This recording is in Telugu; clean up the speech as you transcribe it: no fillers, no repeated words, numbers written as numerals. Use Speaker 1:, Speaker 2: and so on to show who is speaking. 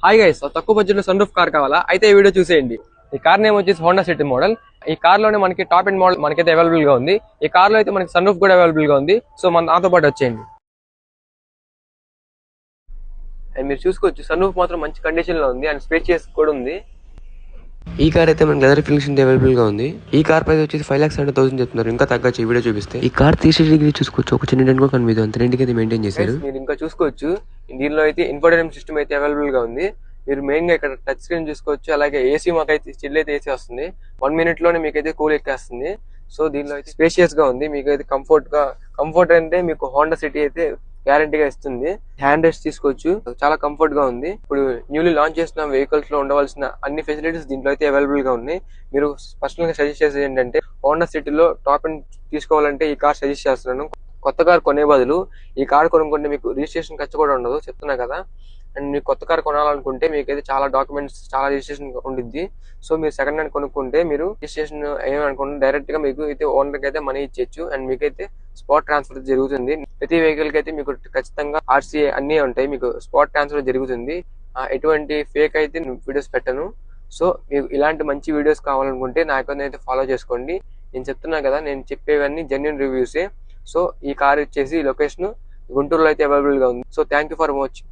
Speaker 1: హాయ్ గైస్, తక్కువ బడ్జెట్ లో సన్ రూఫ్ కార్ కావాలా? అయితే ఈ వీడియో చూసేయండి. ఈ కార్ నేమ్ వచ్చేసి హోండా సిటీ మోడల్. ఈ కార్ లోనే మనకి టాప్ అండ్ మోడల్ మనకైతే అవైలబుల్ గా ఉంది. ఈ కార్ లో అయితే మనకి సన్ రూఫ్ కూడా అవైలబుల్ గా ఉంది. సో మన నాతో పాటు వచ్చేయండి. అండ్ మీరు చూసుకోవచ్చు, సన్ రూఫ్ మాత్రం మంచి కండిషన్ లో ఉంది అండ్ స్పేషియస్ కూడా ఉంది.
Speaker 2: ఈ కార్ అయితే మనకి లెదర్ ఫినిషింగ్ అవైలబుల్ గా ఉంది. ఈ కార్ ప్రైస్ వచ్చేసి 5,70,000 చెప్తున్నారు. ఇంకా తగ్గచ్చు ఈ వీడియో చూపిస్తే. ఈ కార్ 360 చూసుకోవచ్చు. ఒక చిన్న డెంట్ కూడా కనిపిస్తుంది. అంత రెండుకి అయితే మెయింటైన్ చేశారు.
Speaker 1: మీరు ఇంకా చూసుకోవచ్చు, దీనిలో అయితే ఇన్ఫోటైన్మెంట్ సిస్టమ్ అయితే అవైలబుల్ గా ఉంది. మీరు మెయిన్ గా ఇక్కడ టచ్ స్క్రీన్ చూసుకోవచ్చు. అలాగే ఏసీ మాకు అయితే చిల్ అయితే ఏసీ వస్తుంది. 1 minute లోనే మీకు అయితే కూల్ ఎక్కేస్తుంది. సో దీనిలో అయితే స్పేషియస్ గా ఉంది. మీకు అయితే కంఫర్ట్ అంటే మీకు హోండా సిటీ అయితే గ్యారంటీగా ఇస్తుంది. హ్యాండ్ రెస్ట్ తీసుకోవచ్చు, చాలా కంఫర్ట్ గా ఉంది. ఇప్పుడు న్యూలీ లాంచ్ చేసిన వెహికల్స్ లో ఉండవలసిన అన్ని ఫెసిలిటీస్ దీంట్లో అయితే అవైలబుల్ గా ఉన్నాయి. మీరు పర్సనల్ గా సజెస్ట్ చేసేది ఏంటంటే, హోండా సిటీలో టాప్ అండ్ తీసుకోవాలంటే ఈ కార్ సజెస్ట్ చేస్తున్నాను. కొత్త కార్ కొనే బదులు ఈ కార్ కొనుక్కుంటే మీకు రిజిస్ట్రేషన్ ఖర్చు కూడా ఉండదు, చెప్తున్నా కదా. అండ్ మీకు కొత్త కార్ కొనాలనుకుంటే మీకైతే చాలా డాక్యుమెంట్స్, చాలా రిజిస్ట్రేషన్ ఉండిద్ది. సో మీరు సెకండ్ హ్యాండ్ కొనుక్కుంటే మీరు రిజిస్ట్రేషన్ ఏమనుకుంటే డైరెక్ట్ గా మీకు అయితే ఓనర్ కి అయితే మనీ ఇచ్చేయచ్చు. అండ్ మీకైతే స్పాట్ ట్రాన్స్ఫర్ జరుగుతుంది. ప్రతి వెహికల్ కి అయితే మీకు ఖచ్చితంగా ఆర్సీఏ అన్ని ఉంటాయి. మీకు స్పాట్ ట్రాన్స్ఫర్ జరుగుతుంది. ఎటువంటి ఫేక్ అయితే వీడియోస్ పెట్టను. సో మీకు ఇలాంటి మంచి వీడియోస్ కావాలనుకుంటే నా అకౌంట్ అయితే ఫాలో చేసుకోండి. నేను చెప్తున్నా కదా, నేను చెప్పేవన్నీ జెన్యూన్ రివ్యూసే. సో ఈ కార్ వచ్చేసి లొకేషన్ గుంటూరులో అయితే అవైలబుల్ గా ఉంది. So thank you for watching.